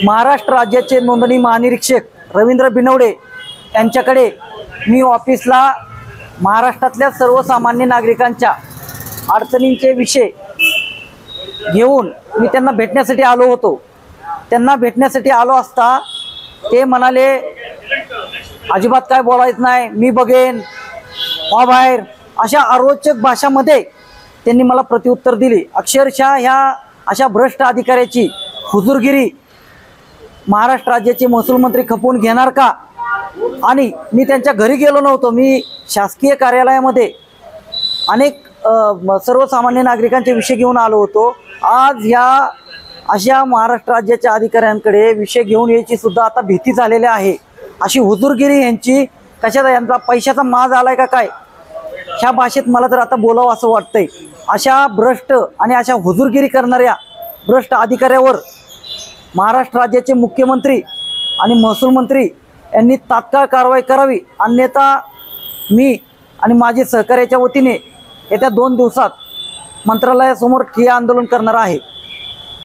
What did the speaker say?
महाराष्ट्र राज्याचे नोंदणी महानिरीक्षक रवींद्र बिनवडे यांच्याकडे मी ऑफिसला महाराष्ट्रातल्या सर्वसामान्य नागरिकांच्या अडचणींचे विषय घेऊन मी त्यांना भेटण्यासाठी आलो होतो। त्यांना भेटण्यासाठी आलो असता ते म्हणाले अजिबात काय बोलायचं नाही, मी बघेन बाहेर, अशा अरोचक भाषामध्ये त्यांनी मला प्रत्युत्तर दिले। अक्षरशः ह्या अशा भ्रष्ट अधिकाऱ्याची हुजूरगिरी महाराष्ट्र राज्याचे महसूल मंत्री खपवून घेणार का? आणि मी त्यांच्या घरी गेलो नव्हतो, मी शासकीय कार्यालयामध्ये अनेक सर्वसामान्य नागरिकांचे विषय घेऊन आलो होतो। आज ह्या अशा महाराष्ट्र राज्याच्या अधिकाऱ्यांकडे विषय घेऊन यायची सुद्धा आता भीती झालेली आहे। अशी हुजूरगिरी यांची कशाचा, यांचा पैशाचा माज आलाय का काय, ह्या भाषेत मला तर आता बोलावं असं वाटतंय। अशा भ्रष्ट आणि अशा हुजूरगिरी करणाऱ्या भ्रष्ट अधिकाऱ्यावर महाराष्ट्र राज्याचे मुख्यमंत्री आणि महसूल मंत्री यांनी तात्काळ कारवाई करावी, अन्यथा मी आणि माझे सहकार्याच्या वतीने येत्या 2 दिवसात मंत्रालयासमोर ठिय्या आंदोलन करणार आहे।